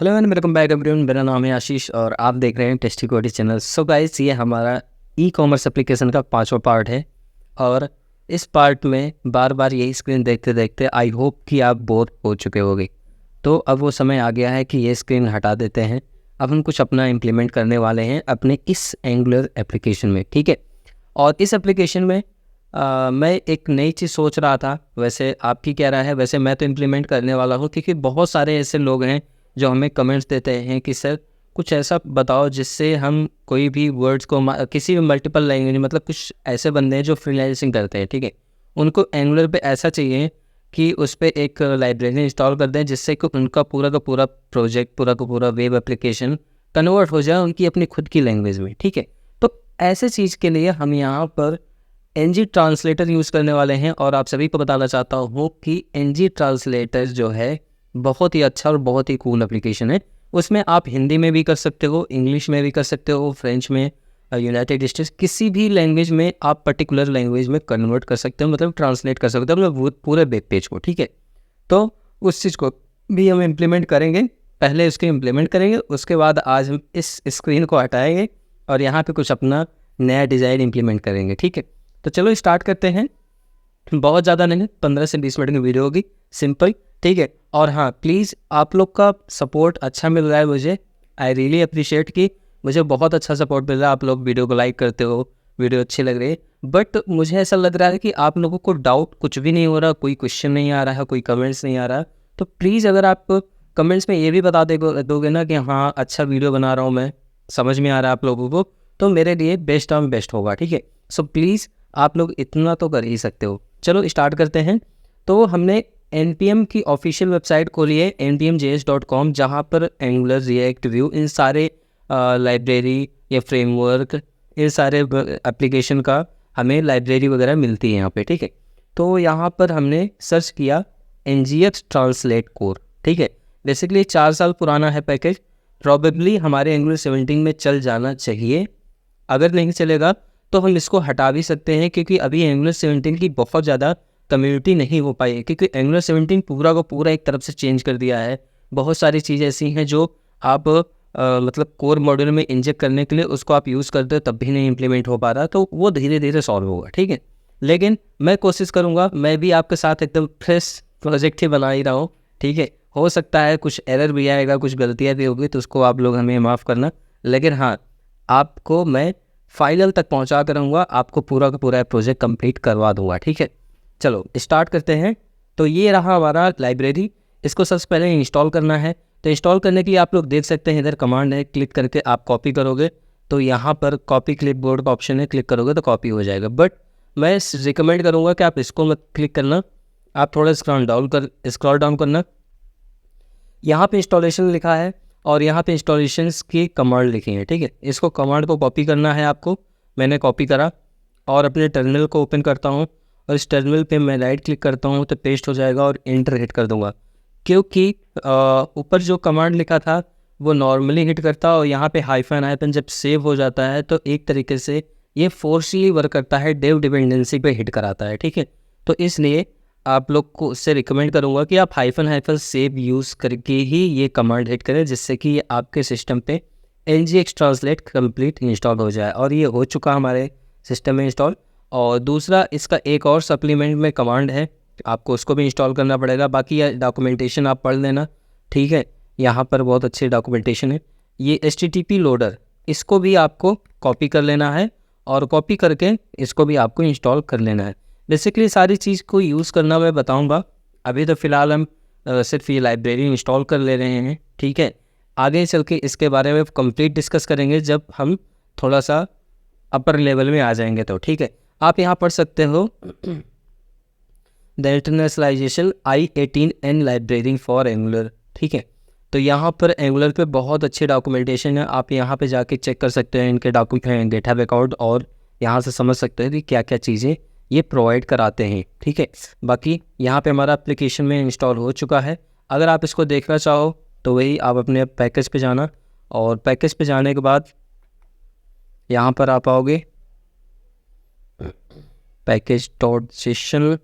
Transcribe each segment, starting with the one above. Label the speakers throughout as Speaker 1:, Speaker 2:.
Speaker 1: Hello and welcome back everyone. मेरा नाम है आशीष और आप देख रहे हैं टेस्टी कोडी चैनल। सो गाइस, ये हमारा ई कॉमर्स एप्लीकेशन का 5वां पार्ट है और इस पार्ट में बार बार यही स्क्रीन देखते देखते आई होप कि आप बोर हो चुके होंगे। तो अब वो समय आ गया है कि ये स्क्रीन हटा देते हैं। अब हम कुछ अपना इम्प्लीमेंट करने वाले हैं अपने इस एंगुलर एप्लीकेशन में, ठीक है। और इस एप्लीकेशन में मैं एक नई चीज़ सोच रहा था। वैसे आपकी क्या राय है? वैसे मैं तो इम्प्लीमेंट करने वाला हूँ क्योंकि बहुत सारे ऐसे लोग हैं जो हमें कमेंट्स देते हैं कि सर कुछ ऐसा बताओ जिससे हम कोई भी वर्ड्स को किसी भी मल्टीपल लैंग्वेज, मतलब कुछ ऐसे बंदे हैं जो फ्रीलांसिंग करते हैं, ठीक है, उनको एंगुलर पे ऐसा चाहिए कि उस पर एक लाइब्रेरी इंस्टॉल कर दें जिससे कि उनका पूरा का पूरा प्रोजेक्ट, पूरा का पूरा वेब एप्लीकेशन कन्वर्ट हो जाए उनकी अपनी खुद की लैंग्वेज में, ठीक है। तो ऐसे चीज़ के लिए हम यहाँ पर एनजी ट्रांसलेटर यूज़ करने वाले हैं और आप सभी को बताना चाहता हूँ कि एनजी ट्रांसलेटर जो है बहुत ही अच्छा और बहुत ही कूल एप्लीकेशन है। उसमें आप हिंदी में भी कर सकते हो, इंग्लिश में भी कर सकते हो, फ्रेंच में, यूनाइटेड स्टेट्स, किसी भी लैंग्वेज में आप पर्टिकुलर लैंग्वेज में कन्वर्ट कर सकते हो, मतलब ट्रांसलेट कर सकते हो मतलब पूरे वेब पेज को, ठीक है। तो उस चीज़ को भी हम इम्प्लीमेंट करेंगे। पहले उसको इम्प्लीमेंट करेंगे, उसके बाद आज हम इस स्क्रीन को हटाएंगे और यहाँ पे कुछ अपना नया डिज़ाइन इम्प्लीमेंट करेंगे, ठीक है। तो चलो स्टार्ट करते हैं। बहुत ज़्यादा नहीं, 15 से 20 मिनट की वीडियो होगी, सिंपल, ठीक है। और हाँ, प्लीज़ आप लोग का सपोर्ट अच्छा मिल रहा है मुझे, आई रियली अप्रिशिएट कि मुझे बहुत अच्छा सपोर्ट मिल रहा है। आप लोग वीडियो को लाइक करते हो, वीडियो अच्छी लग रही है, बट मुझे ऐसा लग रहा है कि आप लोगों को डाउट कुछ भी नहीं हो रहा, कोई क्वेश्चन नहीं आ रहा है, कोई कमेंट्स नहीं आ रहा। तो प्लीज़ अगर आप कमेंट्स में ये भी बता दोगे ना कि हाँ अच्छा वीडियो बना रहा हूँ मैं, समझ में आ रहा है आप लोगों को, तो मेरे लिए बेस्ट ऑफ बेस्ट होगा, ठीक है। सो प्लीज़ आप लोग इतना तो कर ही सकते हो। चलो स्टार्ट करते हैं। तो हमने npm की ऑफिशियल वेबसाइट खोली है npmjs.com, जहाँ पर एंगुलर, रिएक्ट, व्यू, इन सारे लाइब्रेरी या फ्रेमवर्क, इन सारे एप्लीकेशन का हमें लाइब्रेरी वगैरह मिलती है यहाँ पे, ठीक है। तो यहाँ पर हमने सर्च किया nginx ट्रांसलेट कोर, ठीक है। बेसिकली 4 साल पुराना है पैकेज, प्रॉबेबली हमारे एंगुलर 17 में चल जाना चाहिए। अगर नहीं चलेगा तो हम इसको हटा भी सकते हैं क्योंकि अभी एंगुलर 17 की बहुत ज़्यादा कम्युनिटी नहीं हो पाई है, क्योंकि एंगुलर 17 पूरा को पूरा एक तरफ से चेंज कर दिया है। बहुत सारी चीज़ें ऐसी हैं जो आप मतलब कोर मॉड्यूल में इंजेक्ट करने के लिए उसको आप यूज़ करते हो तब भी नहीं इम्प्लीमेंट हो पा रहा, तो वो धीरे धीरे सॉल्व होगा, ठीक है। लेकिन मैं कोशिश करूँगा, मैं भी आपके साथ एकदम फ्रेश प्रोजेक्ट ही बना ही रहा हूँ, ठीक है। हो सकता है कुछ एरर भी आएगा, कुछ गलतियाँ भी होगी, तो उसको आप लोग हमें माफ़ करना। लेकिन हाँ, आपको मैं फाइनल तक पहुंचा कर रहूँगा, आपको पूरा का पूरा प्रोजेक्ट कंप्लीट करवा दूंगा, ठीक है। चलो स्टार्ट करते हैं। तो ये रहा हमारा लाइब्रेरी, इसको सबसे पहले इंस्टॉल करना है। तो इंस्टॉल करने के लिए आप लोग देख सकते हैं इधर कमांड है, क्लिक करके आप कॉपी करोगे तो यहाँ पर कॉपी क्लिपबोर्ड का ऑप्शन है, क्लिक करोगे तो कॉपी हो जाएगा। बट मैं रिकमेंड करूँगा कि आप इसको मत क्लिक करना, आप थोड़ा स्क्रॉल डाउन करना। यहाँ पे इंस्टॉलेशन लिखा है और यहाँ पे इंस्टॉलेशंस की कमांड लिखी है, ठीक है। इसको कमांड को कॉपी करना है आपको। मैंने कॉपी करा और अपने टर्मिनल को ओपन करता हूँ और इस टर्मिनल पे मैं राइट क्लिक करता हूँ तो पेस्ट हो जाएगा और एंटर हिट कर दूंगा, क्योंकि ऊपर जो कमांड लिखा था वो नॉर्मली हिट करता और यहाँ पे हाइफन जब सेव हो जाता है तो एक तरीके से ये फोर्सली वर्क करता है, डेव डिपेंडेंसी पे हिट कराता है, ठीक है। तो इसलिए आप लोग को उससे रिकमेंड करूँगा कि आप हाइफन सेव यूज़ करके ही ये कमांड हिट करें, जिससे कि ये आपके सिस्टम पे nginx ट्रांसलेट कंप्लीट इंस्टॉल हो जाए। और ये हो चुका हमारे सिस्टम में इंस्टॉल। और दूसरा, इसका एक और सप्लीमेंट में कमांड है, आपको उसको भी इंस्टॉल करना पड़ेगा। बाकी ये डॉक्यूमेंटेशन आप पढ़ लेना, ठीक है। यहाँ पर बहुत अच्छी डॉक्यूमेंटेशन है। ये HTTP लोडर, इसको भी आपको कॉपी कर लेना है और कॉपी करके इसको भी आपको इंस्टॉल कर लेना है। बेसिकली सारी चीज़ को यूज़ करना मैं बताऊंगा। अभी तो फ़िलहाल हम सिर्फ ये लाइब्रेरी इंस्टॉल कर ले रहे हैं, ठीक है। आगे चल के इसके बारे में कंप्लीट डिस्कस करेंगे जब हम थोड़ा सा अपर लेवल में आ जाएंगे, तो ठीक है। आप यहाँ पढ़ सकते हो the internationalisation I18N library for angular, ठीक है। तो यहाँ पर एंगुलर पे बहुत अच्छी डॉक्यूमेंटेशन है, आप यहाँ पे जाके चेक कर सकते हैं इनके डॉक्यूमेंट, गिटहब अकाउंट, और यहाँ से समझ सकते हैं कि क्या क्या चीज़ें ये प्रोवाइड कराते हैं, ठीक है। बाकी यहाँ पे हमारा एप्लीकेशन में इंस्टॉल हो चुका है। अगर आप इसको देखना चाहो तो वही आप अपने पैकेज पे जाना और पैकेज पे जाने के बाद यहाँ पर आप आओगे पैकेज डॉट जेसन,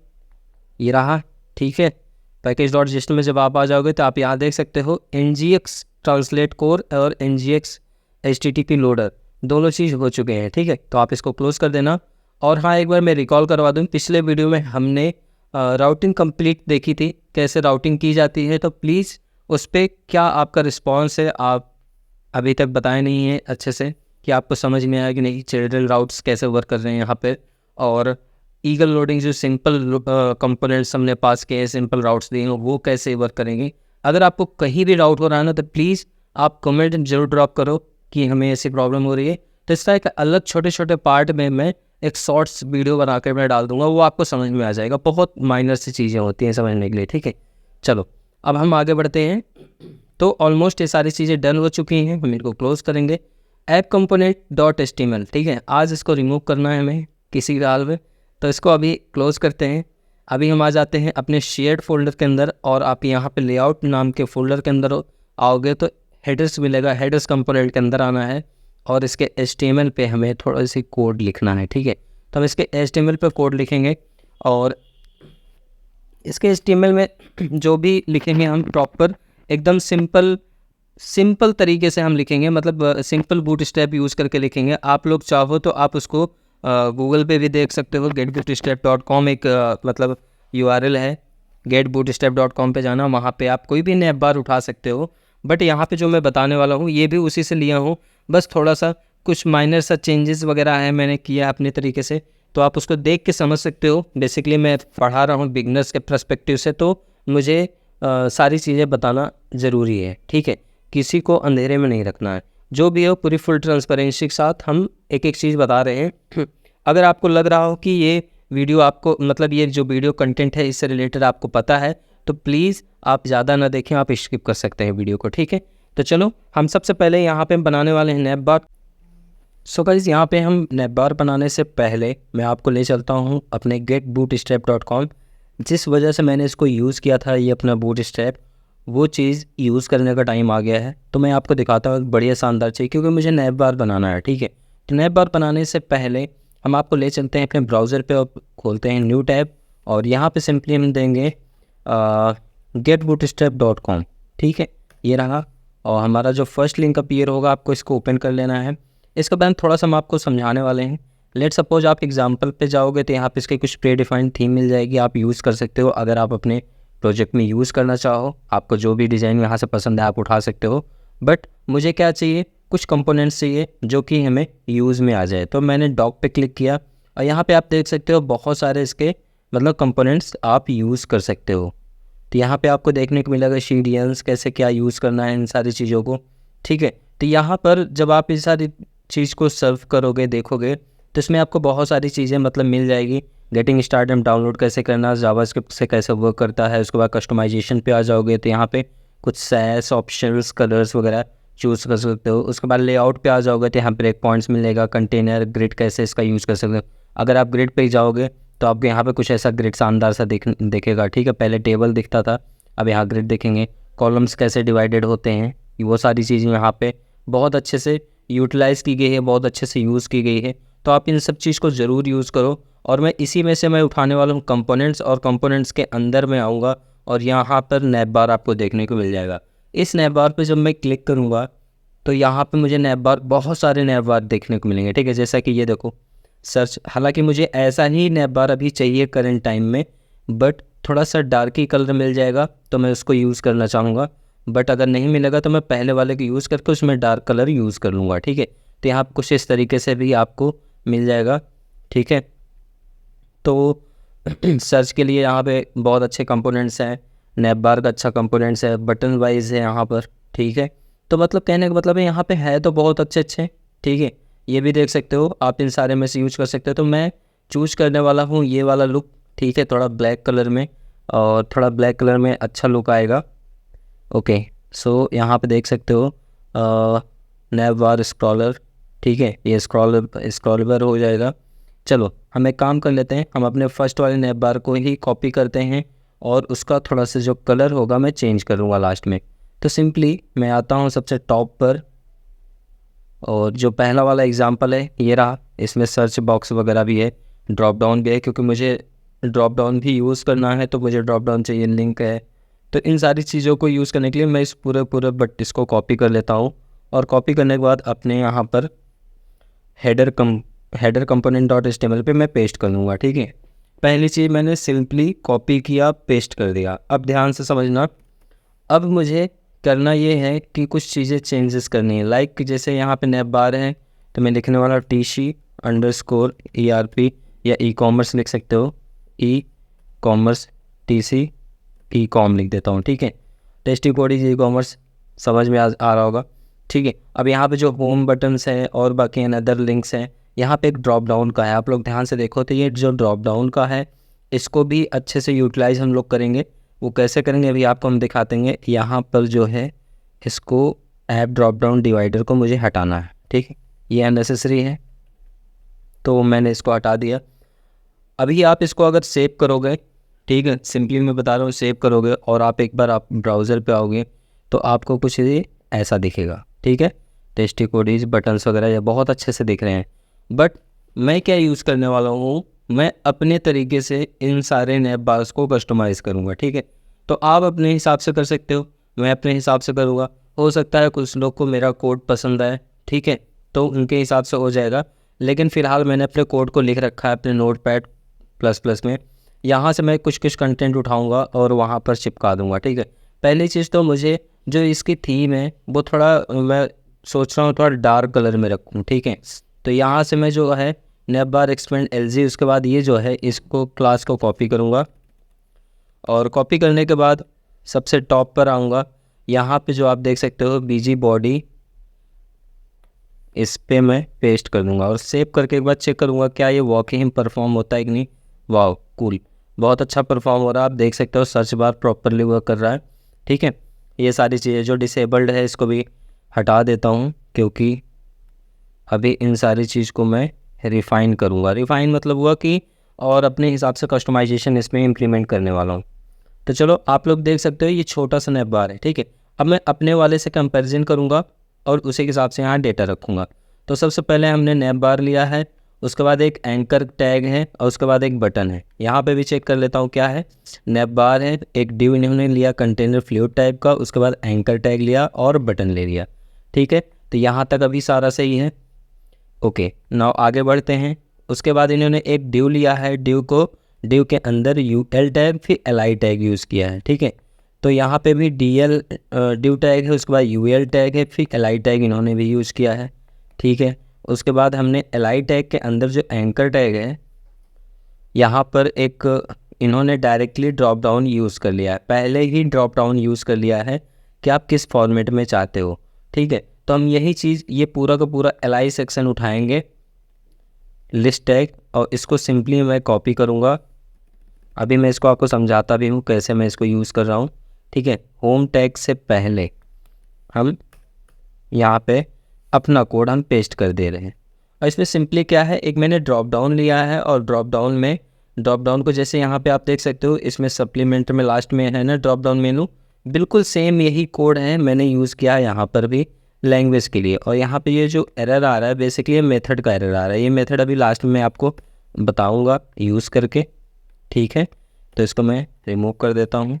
Speaker 1: ये रहा, ठीक है। पैकेज डॉट जेसन में जब आप आ जाओगे तो आप यहाँ देख सकते हो nginx ट्रांसलेट कोर और NGX HTTP लोडर दोनों चीज़ हो चुके हैं, ठीक है। तो आप इसको क्लोज़ कर देना। और हाँ, एक बार मैं रिकॉल करवा दूँ, पिछले वीडियो में हमने राउटिंग कंप्लीट देखी थी, कैसे राउटिंग की जाती है। तो प्लीज़ उस पर क्या आपका रिस्पॉन्स है, आप अभी तक बताए नहीं है अच्छे से कि आपको समझ में आया कि नहीं चिल्ड्रन राउट्स कैसे वर्क कर रहे हैं यहाँ पे। और ईगल लोडिंग जो सिंपल कंपोनेंट्स हमने पास किए हैं, सिंपल राउट्स दिए हैं, वो कैसे वर्क करेंगे। अगर आपको कहीं भी डाउट हो रहा है ना, तो प्लीज़ आप कमेंट जरूर ड्रॉप करो कि हमें ऐसी प्रॉब्लम हो रही है। तो इसका एक अलग छोटे छोटे पार्ट में मैं एक शॉर्ट्स वीडियो बना कर मैं डाल दूंगा, वो आपको समझ में आ जाएगा। बहुत माइनर सी चीज़ें होती हैं समझने के लिए, ठीक है। चलो अब हम आगे बढ़ते हैं। तो ऑलमोस्ट ये सारी चीज़ें डन हो चुकी हैं, हम इनको क्लोज करेंगे। ऐप कंपोनेंट डॉट HTML, ठीक है, आज इसको रिमूव करना है हमें किसी भी हाल में, तो इसको अभी क्लोज करते हैं। अभी हम आ जाते हैं अपने शेयर्ड फोल्डर के अंदर, और आप यहाँ पे लेआउट नाम के फोल्डर के अंदर आओगे तो हेडर्स मिलेगा, हेडर्स कंपोनेंट के अंदर आना है और इसके HTML पे हमें थोड़ा सी कोड लिखना है, ठीक है। तो हम इसके HTML पे कोड लिखेंगे और इसके HTML में जो भी लिखेंगे हम प्रॉपर एकदम सिंपल तरीके से हम लिखेंगे, मतलब सिंपल बूटस्ट्रैप यूज़ करके लिखेंगे। आप लोग चाहो तो आप उसको गूगल पे भी देख सकते हो, getbootstrap.com एक मतलब URL है, getbootstrap.com पे जाना, वहाँ पे आप कोई भी नैप बार उठा सकते हो। बट यहाँ पे जो मैं बताने वाला हूँ ये भी उसी से लिया हूँ, बस थोड़ा सा कुछ माइनर सा चेंजेस वगैरह है मैंने किया अपने तरीके से, तो आप उसको देख के समझ सकते हो। बेसिकली मैं पढ़ा रहा हूँ बिगनर्स के पर्सपेक्टिव से, तो मुझे सारी चीज़ें बताना ज़रूरी है, ठीक है। किसी को अंधेरे में नहीं रखना है, जो भी हो पूरी फुल ट्रांसपेरेंसी के साथ हम एक एक चीज़ बता रहे हैं। अगर आपको लग रहा हो कि ये वीडियो आपको, मतलब ये जो वीडियो कंटेंट है इससे रिलेटेड आपको पता है, तो प्लीज़ आप ज़्यादा ना देखें, आप स्किप कर सकते हैं वीडियो को, ठीक है। तो चलो हम सबसे पहले यहाँ पे बनाने वाले हैं नैप बार। सो गाइस, यहाँ पे हम नैप बार बनाने से पहले मैं आपको ले चलता हूँ अपने getbootstrap.com। जिस वजह से मैंने इसको यूज़ किया था, ये अपना बूटस्ट्रैप, वो चीज़ यूज़ करने का टाइम आ गया है। तो मैं आपको दिखाता हूँ एक बढ़िया शानदार चीज़, क्योंकि मुझे नैप बार बनाना है, ठीक है। तो नैप बार बनाने से पहले हम आपको ले चलते हैं अपने ब्राउज़र पे और खोलते हैं न्यू टैब, और यहाँ पे सिंपली हम देंगे getbootstrap.com, ठीक है, ये रहा। और हमारा जो फर्स्ट लिंक अपीयर होगा आपको इसको ओपन कर लेना है। इसके बाद थोड़ा सा हम आपको समझाने वाले हैं। लेट सपोज आप एग्जाम्पल पे जाओगे तो यहाँ पे इसकी कुछ प्री डिफाइंड थीम मिल जाएगी, आप यूज़ कर सकते हो। अगर आप अपने प्रोजेक्ट में यूज़ करना चाहो, आपको जो भी डिज़ाइन यहाँ से पसंद है आप उठा सकते हो। बट मुझे क्या चाहिए, कुछ कंपोनेंट्स चाहिए जो कि हमें यूज़ में आ जाए। तो मैंने डॉक पे क्लिक किया और यहाँ पे आप देख सकते हो बहुत सारे इसके मतलब कंपोनेंट्स आप यूज़ कर सकते हो। तो यहाँ पे आपको देखने को मिलेगा CDNs कैसे क्या यूज़ करना है इन सारी चीज़ों को, ठीक है। तो यहाँ पर जब आप इस सारी चीज़ को सर्व करोगे, देखोगे, तो इसमें आपको बहुत सारी चीज़ें मतलब मिल जाएगी। गेटिंग स्टार्टअप डाउनलोड कैसे करना, जावास्क्रिप्ट से कैसे वर्क करता है। उसके बाद कस्टमाइजेशन पे आ जाओगे तो यहाँ पे कुछ सैस ऑप्शंस, कलर्स वगैरह चूज़ कर सकते हो। उसके बाद लेआउट पे आ जाओगे तो यहाँ पर एक पॉइंट्स मिलेगा, कंटेनर ग्रिड कैसे इसका यूज़ कर सकते हो। अगर आप ग्रिड पे ही जाओगे तो आपको यहाँ पे कुछ ऐसा ग्रिड शानदार सा दिखेगा, ठीक है। पहले टेबल दिखता था, अब यहाँ ग्रिड दिखेंगे। कॉलम्स कैसे डिवाइडेड होते हैं, वो सारी चीज़ें यहाँ पे बहुत अच्छे से यूटिलाइज़ की गई है, बहुत अच्छे से यूज़ की गई है। तो आप इन सब चीज़ को ज़रूर यूज़ करो। और मैं इसी में से मैं उठाने वाला हूँ कंपोनेंट्स, और कंपोनेंट्स के अंदर मैं आऊँगा और यहाँ पर नैप बार आपको देखने को मिल जाएगा। इस नैप बार पर जब मैं क्लिक करूँगा तो यहाँ पर मुझे नैप बार, बहुत सारे नैप बार देखने को मिलेंगे, ठीक है। जैसा कि ये देखो सर्च, हालांकि मुझे ऐसा ही नैप बार अभी चाहिए करंट टाइम में, बट थोड़ा सा डार्क ही कलर मिल जाएगा तो मैं उसको यूज़ करना चाहूँगा। बट अगर नहीं मिलेगा तो मैं पहले वाले को यूज़ करके उसमें डार्क कलर यूज़ कर लूँगा, ठीक है। तो यहाँ कुछ इस तरीके से भी आपको मिल जाएगा, ठीक है। तो सर्च के लिए यहाँ पे बहुत अच्छे कंपोनेंट्स हैं, नैप बार का अच्छा कंपोनेंट्स है, बटन वाइज है यहाँ पर, ठीक है। तो मतलब कहने का मतलब है यहाँ पे है तो बहुत अच्छे, ठीक है। ये भी देख सकते हो आप, इन सारे में से यूज कर सकते हो। तो मैं चूज करने वाला हूँ ये वाला लुक, ठीक है, थोड़ा ब्लैक कलर में, और थोड़ा ब्लैक कलर में अच्छा लुक आएगा। ओके, सो यहाँ पे देख सकते हो नैप बार स्क्रॉलर, ठीक है, ये स्क्रॉलर हो जाएगा। चलो हम एक काम कर लेते हैं, हम अपने फर्स्ट वाले नैप बार को ही कॉपी करते हैं और उसका थोड़ा सा जो कलर होगा मैं चेंज करूँगा लास्ट में। तो सिंपली मैं आता हूँ सबसे टॉप पर, और जो पहला वाला एग्जांपल है ये रहा। इसमें सर्च बॉक्स वगैरह भी है, ड्रॉप डाउन भी है, क्योंकि मुझे ड्रॉप डाउन भी यूज़ करना है तो मुझे ड्रॉप डाउन चाहिए। लिंक है, तो इन सारी चीज़ों को यूज़ करने के लिए मैं इस पूरे बट इसको कॉपी कर लेता हूँ, और कॉपी करने के बाद अपने यहाँ पर हेडर कंपोनेंट डॉट एचटीएमएल पे मैं पेस्ट कर लूँगा। ठीक है, पहली चीज़ मैंने सिंपली कॉपी किया, पेस्ट कर दिया। अब ध्यान से समझना, अब मुझे करना ये है कि कुछ चीज़ें चेंजेस करनी है। लाइक जैसे यहाँ पे नैप बार है तो मैं लिखने वाला TC_ERP या ई कॉमर्स लिख सकते हो, e commerce TC e com लिख देता हूँ। ठीक है, टेस्टी कोडीज ई कॉमर्स समझ में आ रहा होगा। ठीक है, अब यहाँ पे जो होम बटन्स हैं और बाकी अदर लिंक्स हैं, यहाँ पे एक ड्रॉप डाउन का है। आप लोग ध्यान से देखो तो ये जो ड्रॉप डाउन का है इसको भी अच्छे से यूटिलाइज हम लोग करेंगे। वो कैसे करेंगे अभी आपको हम दिखाते हैं। यहाँ पर जो है इसको ऐप ड्रॉप डाउन डिवाइडर को मुझे हटाना है। ठीक है, ये अननेसेसरी है तो मैंने इसको हटा दिया। अभी आप इसको अगर सेव करोगे, ठीक है, सिंपली मैं बता रहा हूँ, सेव करोगे और आप एक बार आप ब्राउज़र पे आओगे तो आपको कुछ ये ऐसा दिखेगा। ठीक है, टेस्टी कोडीज बटन्स वगैरह ये बहुत अच्छे से दिख रहे हैं। बट मैं क्या यूज़ करने वाला हूँ, मैं अपने तरीके से इन सारे नैप बार्स को कस्टमाइज़ करूँगा। ठीक है, तो आप अपने हिसाब से कर सकते हो, मैं अपने हिसाब से करूँगा। हो सकता है कुछ लोग को मेरा कोड पसंद आए, ठीक है, तो उनके हिसाब से हो जाएगा। लेकिन फ़िलहाल मैंने अपने कोड को लिख रखा है अपने नोटपैड ++ में। यहाँ से मैं कुछ कंटेंट उठाऊँगा और वहाँ पर चिपका दूँगा। ठीक है, पहली चीज़ तो मुझे जो इसकी थीम है वो थोड़ा मैं सोच रहा हूँ थोड़ा डार्क कलर में रखूँ। ठीक है, तो यहाँ से मैं जो है नैप बार एक्सपेंड LG, उसके बाद ये जो है इसको क्लास को कॉपी करूँगा, और कॉपी करने के बाद सबसे टॉप पर आऊँगा। यहाँ पे जो आप देख सकते हो BG बॉडी, इस पे मैं पेस्ट कर दूँगा और सेव करके एक बार चेक करूँगा क्या ये वाकई में परफॉर्म होता है कि नहीं। वाह कूल, बहुत अच्छा परफॉर्म हो रहा है। आप देख सकते हो सर्च बार प्रॉपरली वर्क कर रहा है। ठीक है, ये सारी चीज़ें जो डिसेबल्ड है इसको भी हटा देता हूँ, क्योंकि अभी इन सारी चीज़ को मैं रिफ़ाइन करूँगा। रिफ़ाइन मतलब हुआ कि और अपने हिसाब से कस्टमाइजेशन इसमें इम्प्लीमेंट करने वाला हूँ। तो चलो आप लोग देख सकते हो ये छोटा सा नैप बार है। ठीक है, अब मैं अपने वाले से कंपैरिजन करूँगा और उसी के हिसाब से यहाँ डेटा रखूँगा। तो सबसे पहले हमने नैप बार लिया है, उसके बाद एक एंकर टैग है और उसके बाद एक बटन है। यहाँ पे भी चेक कर लेता हूँ क्या है। नैप बार है, एक डिव इन्होंने लिया कंटेनर फ्लूइड टाइप का, उसके बाद एंकर टैग लिया और बटन ले लिया। ठीक है, तो यहाँ तक अभी सारा सही है। ओके, नाउ आगे बढ़ते हैं। उसके बाद इन्होंने एक डिव लिया है, डिव के अंदर UL टैग फिर LI टैग यूज़ किया है। ठीक है, तो यहाँ पे भी DL डिव टैग है, उसके बाद UL टैग है, फिर LI टैग इन्होंने भी यूज़ किया है। ठीक है, उसके बाद हमने LI टैग के अंदर जो एंकर टैग है यहाँ पर एक इन्होंने डायरेक्टली ड्रॉप डाउन यूज़ कर लिया है, पहले ही ड्रॉप डाउन यूज़ कर लिया है कि आप किस फॉर्मेट में चाहते हो। ठीक है, तो हम यही चीज़ ये पूरा का पूरा LI सेक्शन उठाएंगे लिस्ट टैग, और इसको सिंपली मैं कॉपी करूँगा। अभी मैं इसको आपको समझाता भी हूँ कैसे मैं इसको यूज़ कर रहा हूँ। ठीक है, होम टैग से पहले हम यहाँ पे अपना कोड हम पेस्ट कर दे रहे हैं, और इसमें सिंपली क्या है, एक मैंने ड्रॉप डाउन लिया है और ड्रॉप डाउन को जैसे यहाँ पे आप देख सकते हो इसमें सप्लीमेंट में लास्ट में है ना ड्रॉप डाउन मेनू, बिल्कुल सेम यही कोड है मैंने यूज़ किया है यहाँ पर भी लैंग्वेज के लिए। और यहाँ पे ये जो एरर आ रहा है बेसिकली ये मेथड का एरर आ रहा है। ये मेथड अभी लास्ट में आपको बताऊँगा यूज़ करके। ठीक है, तो इसको मैं रिमूव कर देता हूँ,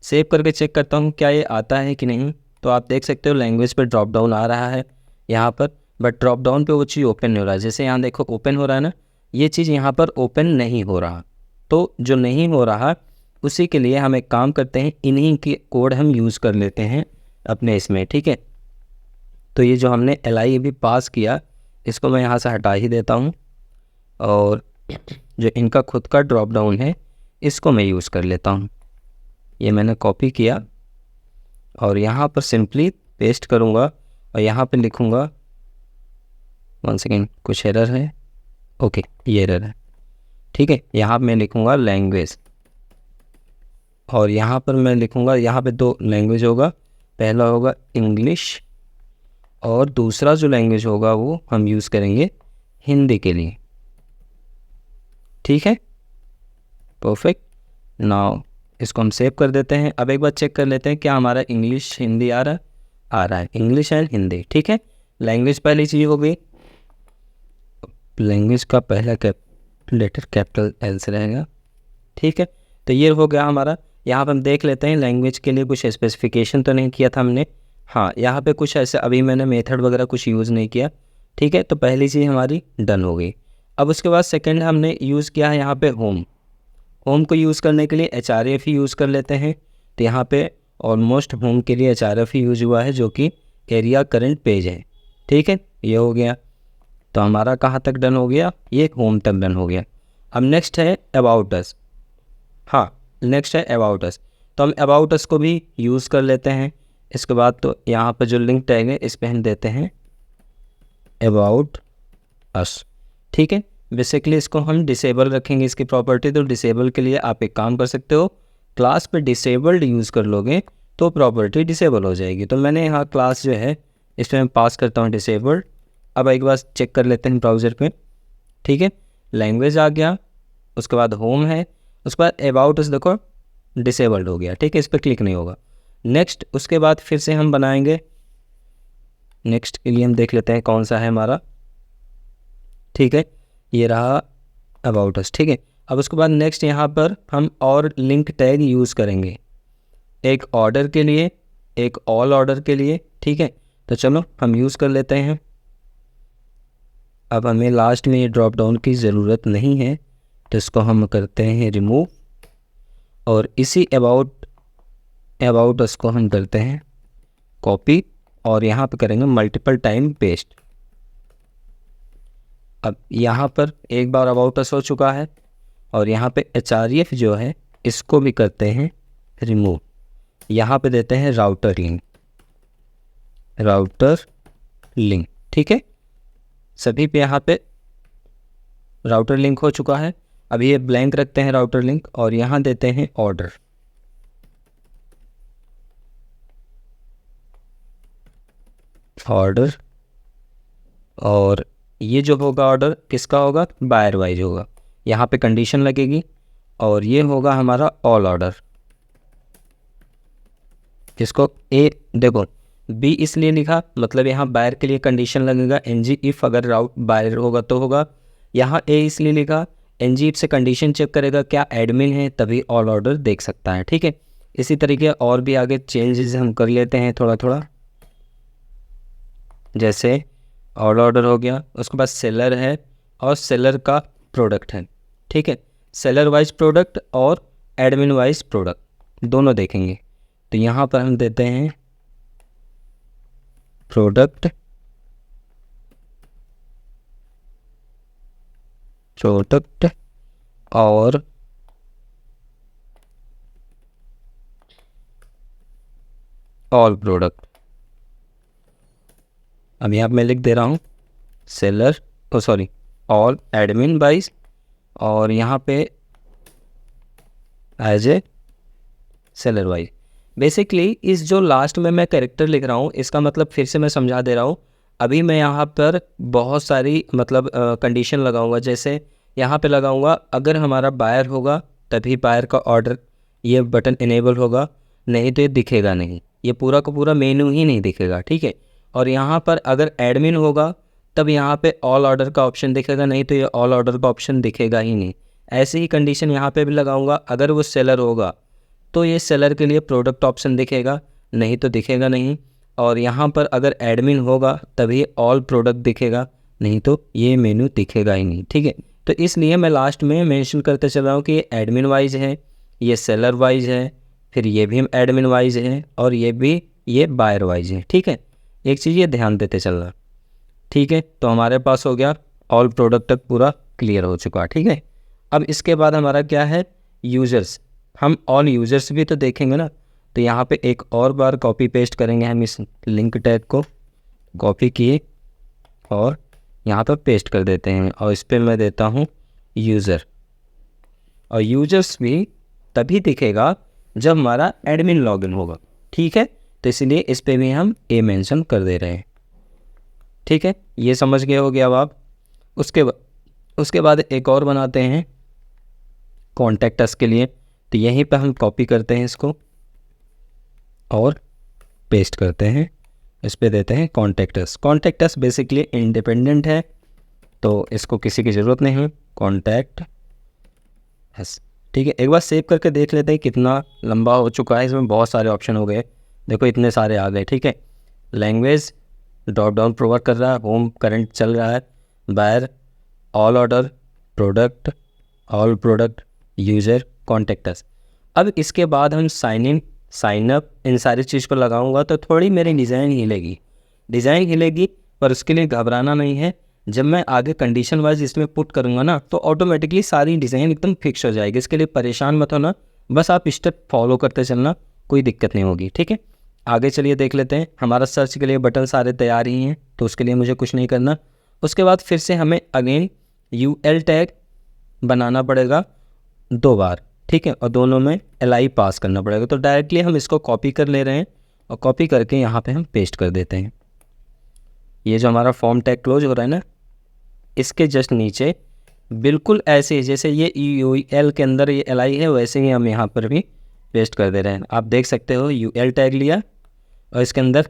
Speaker 1: सेव करके चेक करता हूँ क्या ये आता है कि नहीं। तो आप देख सकते हो लैंग्वेज पे ड्रॉप डाउन आ रहा है यहाँ पर, बट ड्रॉप डाउन पे वो चीज़ ओपन नहीं हो रहा है। जैसे यहाँ देखो ओपन हो रहा है ना, ये चीज़ यहाँ पर ओपन नहीं हो रहा। तो जो नहीं हो रहा उसी के लिए हम एक काम करते हैं, इन्हीं के कोड हम यूज़ कर लेते हैं अपने इसमें। ठीक है, तो ये जो हमने LI भी पास किया इसको मैं यहाँ से हटा ही देता हूँ, और जो इनका खुद का ड्रॉप डाउन है इसको मैं यूज़ कर लेता हूँ। ये मैंने कॉपी किया और यहाँ पर सिंपली पेस्ट करूँगा और यहाँ पे लिखूँगा, वन सेकेंड कुछ एरर है, ओके ये एरर है। ठीक है, यहाँ मैं लिखूँगा लैंग्वेज, और यहाँ पर मैं लिखूँगा, यहाँ पे 2 लैंग्वेज होगा, पहला होगा इंग्लिश और दूसरा जो लैंग्वेज होगा वो हम यूज़ करेंगे हिंदी के लिए। ठीक है, परफेक्ट। नाउ इसको हम सेव कर देते हैं। अब एक बार चेक कर लेते हैं क्या हमारा इंग्लिश हिंदी आ रहा है इंग्लिश एंड हिंदी। ठीक है, लैंग्वेज पहली चीज़ हो गई, लैंग्वेज का पहला लेटर कैपिटल L से रहेगा। ठीक है, तो ये हो गया हमारा। यहाँ पर हम देख लेते हैं लैंग्वेज के लिए कुछ स्पेसिफिकेशन तो नहीं किया था हमने। हाँ, यहाँ पे कुछ ऐसे अभी मैंने मेथड वगैरह कुछ यूज़ नहीं किया, ठीक है। तो पहली चीज़ हमारी डन हो गई। अब उसके बाद सेकंड हमने यूज़ किया है यहाँ पे होम। होम को यूज़ करने के लिए href ही यूज़ कर लेते हैं। तो यहाँ पे ऑलमोस्ट होम के लिए href ही यूज हुआ है, जो कि एरिया करंट पेज है, ठीक है। ये हो गया। तो हमारा कहाँ तक डन हो गया, ये होम तक डन हो गया। अब नेक्स्ट है अबाउट अस। हाँ, नेक्स्ट है अबाउट अस। तो हम अबाउट अस को भी यूज़ कर लेते हैं। इसके बाद तो यहाँ पर जो लिंक टैग है इस पर हम देते हैं अबाउट अस, ठीक है। बेसिकली इसको हम डिसेबल रखेंगे इसकी प्रॉपर्टी। तो डिसेबल के लिए आप एक काम कर सकते हो, क्लास पे डिसेबल्ड यूज़ कर लोगे तो प्रॉपर्टी डिसेबल हो जाएगी। तो मैंने यहाँ क्लास जो है इसमें मैं पास करता हूँ डिसेबल्ड। अब एक बार चेक कर लेते हैं ब्राउज़र पे, ठीक है। लैंग्वेज आ गया, उसके बाद होम है, उसके बाद अबाउट अस देखो डिसेबल्ड हो गया, ठीक है। इस पर क्लिक नहीं होगा। नेक्स्ट उसके बाद फिर से हम बनाएंगे। नेक्स्ट के लिए हम देख लेते हैं कौन सा है हमारा, ठीक है। ये रहा अबाउट अस, ठीक है। अब उसके बाद नेक्स्ट यहाँ पर हम और लिंक टैग यूज़ करेंगे, एक ऑर्डर के लिए, एक ऑल ऑर्डर के लिए, ठीक है। तो चलो हम यूज़ कर लेते हैं। अब हमें लास्ट में ये ड्रॉप डाउन की ज़रूरत नहीं है, तो इसको हम करते हैं रिमूव। और इसी अबाउट अस को हम करते हैं कॉपी और यहाँ पे करेंगे मल्टीपल टाइम पेस्ट। अब यहाँ पर एक बार अबाउट अस हो चुका है और यहाँ पे href जो है इसको भी करते हैं रिमूव। यहाँ पे देते हैं राउटर लिंक, ठीक है। सभी पे यहाँ पे राउटर लिंक हो चुका है। अब ये ब्लैंक रखते हैं राउटर लिंक और यहाँ देते हैं ऑर्डर। और ये जो होगा ऑर्डर किसका होगा, बायर वाइज होगा। यहाँ पे कंडीशन लगेगी और ये होगा हमारा ऑल ऑर्डर, जिसको ए देखो बी इसलिए लिखा, मतलब यहाँ बायर के लिए कंडीशन लगेगा ng इफ़, अगर राउट बायर होगा तो होगा। यहाँ ए इसलिए लिखा, ng इफ से कंडीशन चेक करेगा क्या एडमिन है, तभी ऑल ऑर्डर देख सकता है, ठीक है। इसी तरीके और भी आगे चेंजेस हम कर लेते हैं थोड़ा थोड़ा। जैसे ऑल ऑर्डर हो गया, उसके बाद सेलर है और सेलर का प्रोडक्ट है, ठीक है। सेलर वाइज प्रोडक्ट और एडमिन वाइज प्रोडक्ट दोनों देखेंगे। तो यहाँ पर हम देते हैं प्रोडक्ट और ऑल प्रोडक्ट। अब यहाँ मैं लिख दे रहा हूँ सेलर ऑल एडमिन वाइज और यहाँ पे as a seller wise. Basically इस जो लास्ट में मैं कैरेक्टर लिख रहा हूँ इसका मतलब फिर से मैं समझा दे रहा हूँ। अभी मैं यहाँ पर बहुत सारी मतलब कंडीशन लगाऊंगा। जैसे यहाँ पे लगाऊंगा अगर हमारा बायर होगा तभी बायर का ऑर्डर ये बटन इनेबल होगा, नहीं तो ये दिखेगा नहीं, ये पूरा का पूरा मेनू ही नहीं दिखेगा, ठीक है। और यहाँ पर अगर एडमिन होगा तब यहाँ पे ऑल ऑर्डर का ऑप्शन दिखेगा, नहीं तो ये ऑल ऑर्डर का ऑप्शन दिखेगा ही नहीं। ऐसे ही कंडीशन यहाँ पे भी लगाऊंगा, अगर वो सेलर होगा तो ये सेलर के लिए प्रोडक्ट ऑप्शन दिखेगा, नहीं तो दिखेगा नहीं। और यहाँ पर अगर एडमिन होगा तभी ऑल प्रोडक्ट दिखेगा, नहीं तो ये मेनू दिखेगा ही नहीं, ठीक है। तो इसलिए मैं लास्ट में मेंशन करते चल रहा हूँ कि ये एडमिन वाइज है, ये सेलर वाइज है, फिर ये भी एडमिन वाइज है और ये बायर वाइज है, ठीक है। एक चीज़ ये ध्यान देते चल रहा, ठीक है। तो हमारे पास हो गया ऑल प्रोडक्ट तक पूरा क्लियर हो चुका, ठीक है। अब इसके बाद हमारा क्या है, यूज़र्स। हम ऑल यूज़र्स भी तो देखेंगे ना। तो यहाँ पे एक और बार कॉपी पेस्ट करेंगे हम इस लिंक टैग को, कॉपी किए और यहाँ पर पेस्ट कर देते हैं और इस पर मैं देता हूँ यूज़र। और यूज़र्स भी तभी दिखेगा जब हमारा एडमिन लॉगिन होगा, ठीक है। तो इसलिए इस पर भी हम ए मेंशन कर दे रहे हैं, ठीक है। ये समझ गए होगे अब आप। उसके बाद एक और बनाते हैं कॉन्टैक्ट अस के लिए। तो यहीं पे हम कॉपी करते हैं इसको और पेस्ट करते हैं, इस पे देते हैं contact us. Contact us basically independent है तो इसको किसी की ज़रूरत नहीं है, कॉन्टैक्ट अस, ठीक है, एक बार सेव करके देख लेते हैं कितना लंबा हो चुका है। इसमें बहुत सारे ऑप्शन हो गए, देखो इतने सारे आ गए। ठीक है, लैंग्वेज ड्रॉप डाउन प्रोवाइड कर रहा है, होम करंट चल रहा है, buyer, all order, product, all product, user, contacts. अब इसके बाद हम साइन इन, साइन अप, इन सारी चीज़ पर लगाऊंगा तो थोड़ी मेरी डिज़ाइन हिलेगी, पर उसके लिए घबराना नहीं है। जब मैं आगे कंडीशन वाइज इसमें पुट करूँगा ना तो ऑटोमेटिकली सारी डिज़ाइन एकदम फिक्स हो जाएगी। इसके लिए परेशान मत होना, बस आप स्टेप फॉलो करते चलना, कोई दिक्कत नहीं होगी। ठीक है, आगे चलिए देख लेते हैं। हमारा सर्च के लिए बटन सारे तैयार ही हैं, तो उसके लिए मुझे कुछ नहीं करना। उसके बाद फिर से हमें अगेन UL टैग बनाना पड़ेगा 2 बार। ठीक है, और दोनों में LI पास करना पड़ेगा। तो डायरेक्टली हम इसको कॉपी कर ले रहे हैं और कॉपी करके यहाँ पे हम पेस्ट कर देते हैं। ये जो हमारा फॉर्म टैग क्लोज हो रहा है ना, इसके जस्ट नीचे बिल्कुल ऐसे जैसे ये UL के अंदर ये LI है, वैसे ही हम यहाँ पर भी पेस्ट कर दे रहे हैं। आप देख सकते हो UL टैग लिया और इसके अंदर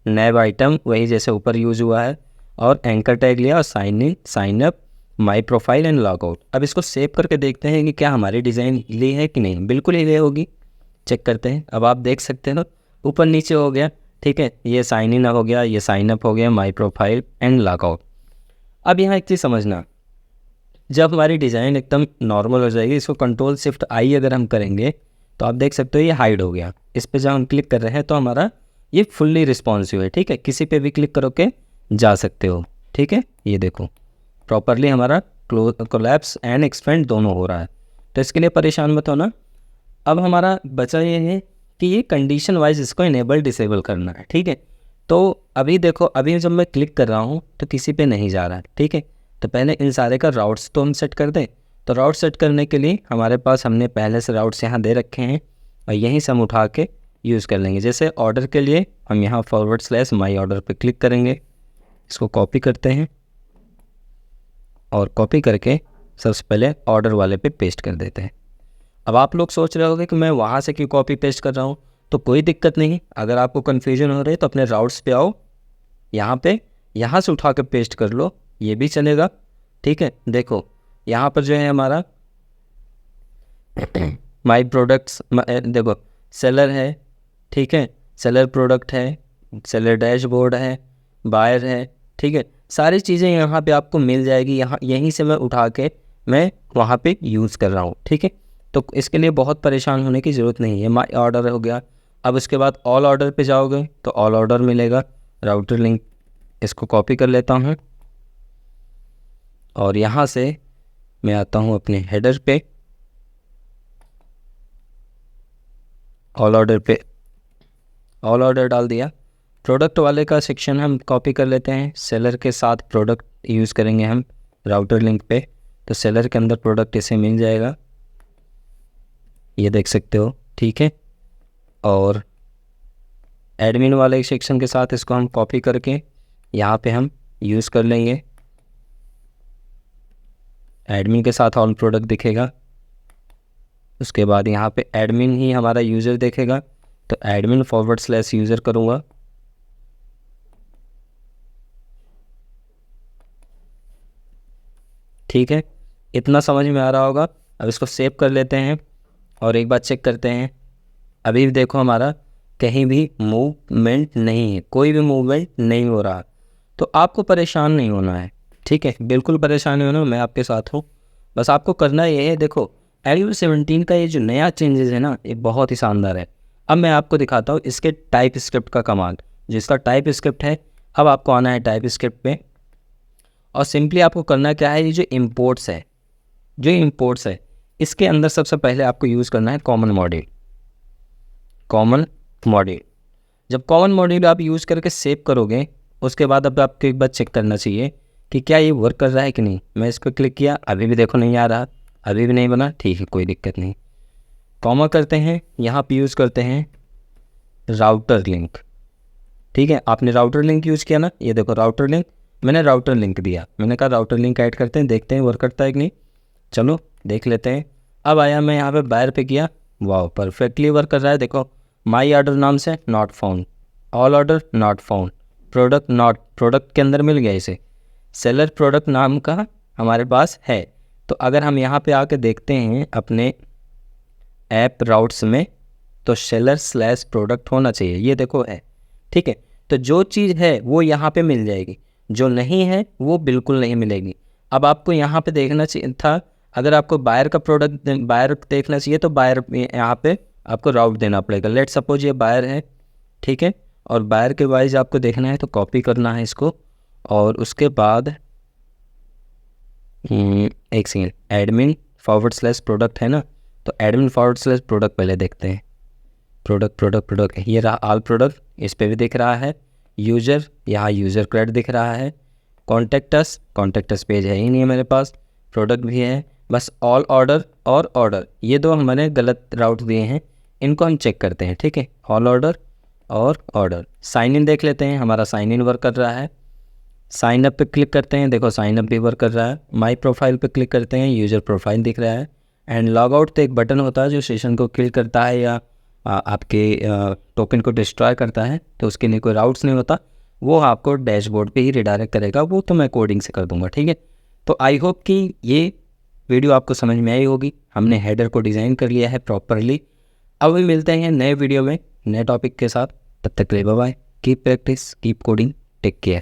Speaker 1: नैब आइटम वही जैसे ऊपर यूज़ हुआ है, और एंकर टैग लिया और sign in, sign up, my profile and log out. अब इसको सेव करके देखते हैं कि क्या हमारी डिज़ाइन हिले है कि नहीं। बिल्कुल हिले होगी, चेक करते हैं। अब आप देख सकते हो ऊपर नीचे हो गया। ठीक है, ये साइन इन हो गया, ये साइन अप हो गया, माई प्रोफाइल एंड लॉग आउट। अब यहाँ एक चीज़ समझना, जब हमारी डिज़ाइन एकदम नॉर्मल हो जाएगी, इसको कंट्रोल शिफ्ट आई अगर हम करेंगे तो आप देख सकते हो ये हाइड हो गया। इस पर जब हम क्लिक कर रहे हैं तो हमारा ये फुल्ली रिस्पॉन्सिव है। ठीक है, किसी पे भी क्लिक करो के जा सकते हो। ठीक है, ये देखो प्रॉपरली हमारा कोलैप्स एंड एक्सपेंड दोनों हो रहा है, तो इसके लिए परेशान मत होना। अब हमारा बचा ये है कि ये कंडीशन वाइज इसको इनेबल डिसेबल करना है। ठीक है, तो अभी देखो, अभी जब मैं क्लिक कर रहा हूँ तो किसी पे नहीं जा रहा है। ठीक है, तो पहले इन सारे का राउट्स तो हम सेट कर दें। तो राउट सेट करने के लिए हमारे पास हमने पहले से राउट्स यहाँ दे रखे हैं और यहीं से हम उठा के यूज़ कर लेंगे। जैसे ऑर्डर के लिए हम यहाँ /माई ऑर्डर पे क्लिक करेंगे, इसको कॉपी करते हैं और कॉपी करके सबसे पहले ऑर्डर वाले पे पेस्ट कर देते हैं। अब आप लोग सोच रहे होंगे कि मैं वहाँ से क्यों कॉपी पेस्ट कर रहा हूँ, तो कोई दिक्कत नहीं। अगर आपको कन्फ्यूजन हो रही है तो अपने राउट्स पे आओ, यहाँ से उठा कर पेस्ट कर लो, ये भी चलेगा। ठीक है, देखो यहाँ पर जो है हमारा माई प्रोडक्ट्स, देखो सेलर है। ठीक है, सेलर प्रोडक्ट है, सेलर डैशबोर्ड है, बायर है। ठीक है, सारी चीज़ें यहाँ पे आपको मिल जाएगी। यहीं से मैं उठा के मैं वहाँ पे यूज़ कर रहा हूँ। ठीक है, तो इसके लिए बहुत परेशान होने की ज़रूरत नहीं है। माई ऑर्डर हो गया। अब उसके बाद ऑल ऑर्डर पे जाओगे तो ऑल ऑर्डर मिलेगा, राउटर लिंक, इसको कॉपी कर लेता हूँ और यहाँ से मैं आता हूँ अपने हेडर पे, ऑल ऑर्डर डाल दिया। प्रोडक्ट वाले का सेक्शन हम कॉपी कर लेते हैं, सेलर के साथ प्रोडक्ट यूज़ करेंगे हम राउटर लिंक पे, तो सेलर के अंदर प्रोडक्ट इसे मिल जाएगा, ये देख सकते हो। ठीक है, और एडमिन वाले सेक्शन के साथ इसको हम कॉपी करके यहाँ पे हम यूज़ कर लेंगे। एडमिन के साथ ऑल प्रोडक्ट दिखेगा, उसके बाद यहाँ पे एडमिन ही हमारा यूज़र देखेगा, तो एडमिन /यूज़र करूँगा। ठीक है, इतना समझ में आ रहा होगा। अब इसको सेव कर लेते हैं और एक बार चेक करते हैं। अभी भी देखो हमारा कहीं भी मूवमेंट नहीं है, कोई भी मूवमेंट नहीं हो रहा, तो आपको परेशान नहीं होना है। ठीक है, बिल्कुल परेशान नहीं होना, मैं आपके साथ हूँ। बस आपको करना ये है, देखो Angular 17 का ये जो नया चेंजेस है ना, ये बहुत ही शानदार है। अब मैं आपको दिखाता हूँ इसके टाइप स्क्रिप्ट का कमाल। जिसका टाइप स्क्रिप्ट है, अब आपको आना है टाइप स्क्रिप्ट पे और सिंपली आपको करना क्या है, ये जो इम्पोर्ट्स है, इसके अंदर सबसे पहले आपको यूज़ करना है कॉमन मॉड्यूल। जब कॉमन मॉड्यूल आप यूज़ करके सेव करोगे, उसके बाद अब आपको एक बार चेक करना चाहिए कि क्या ये वर्क कर रहा है कि नहीं। मैं इस पर क्लिक किया, अभी भी देखो नहीं आ रहा, अभी भी नहीं बना। ठीक है, कोई दिक्कत नहीं। कॉमा करते हैं, यहाँ पे यूज़ करते हैं राउटर लिंक। ठीक है, आपने राउटर लिंक यूज़ किया ना, ये देखो राउटर लिंक, मैंने राउटर लिंक दिया। मैंने कहा राउटर लिंक ऐड करते हैं, देखते हैं वर्क करता है कि नहीं। चलो देख लेते हैं। अब आया मैं यहाँ पे बायर पे किया, वाह परफेक्टली वर्क कर रहा है। देखो माई ऑर्डर नाम से not found, all order not found, product के अंदर मिल गया इसे, सेलर प्रोडक्ट नाम का हमारे पास है। तो अगर हम यहाँ पे आके देखते हैं अपने ऐप राउट्स में, तो seller/product होना चाहिए, ये देखो है, ठीक है। तो जो चीज़ है वो यहाँ पे मिल जाएगी, जो नहीं है वो बिल्कुल नहीं मिलेगी। अब आपको यहाँ पे देखना चाहिए था, अगर आपको बायर का प्रोडक्ट बायर देखना चाहिए तो बायर यहाँ पे आपको राउट देना पड़ेगा। लेट सपोज ये बायर है, ठीक है, और बायर के वाइज आपको देखना है तो कॉपी करना है इसको, और उसके बाद एक सेकेंड, admin/product है ना, तो admin/product पहले देखते हैं। प्रोडक्ट ये रहा ऑल प्रोडक्ट, इस पे भी दिख रहा है। यूज़र, यहाँ यूज़र क्रेडिट दिख रहा है। कॉन्टेक्टस पेज है ही नहीं है मेरे पास। प्रोडक्ट भी है, बस ऑल ऑर्डर और ऑर्डर, ये दो मैंने गलत राउट दिए हैं, इनको हम चेक करते हैं, ठीक है। ऑल ऑर्डर और ऑर्डर। साइन इन देख लेते हैं, हमारा साइन इन वर्क कर रहा है। साइन अप पे क्लिक करते हैं, देखो साइन अप भी वर्क कर रहा है। माई प्रोफाइल पे क्लिक करते हैं, यूज़र प्रोफाइल दिख रहा है। एंड लॉग आउट तो एक बटन होता है जो सेशन को किल करता है या आपके टोकन को डिस्ट्रॉय करता है, तो उसके लिए कोई राउट्स नहीं होता, वो आपको डैशबोर्ड पे ही रिडायरेक्ट करेगा, वो तो मैं कोडिंग से कर दूंगा, ठीक है। तो आई होप कि ये वीडियो आपको समझ में आई होगी। हमने हेडर को डिज़ाइन कर लिया है प्रॉपरली। अब भी मिलते हैं नए वीडियो में नए टॉपिक के साथ, तब तक के लिए bye bye. Keep practice, keep coding, take care.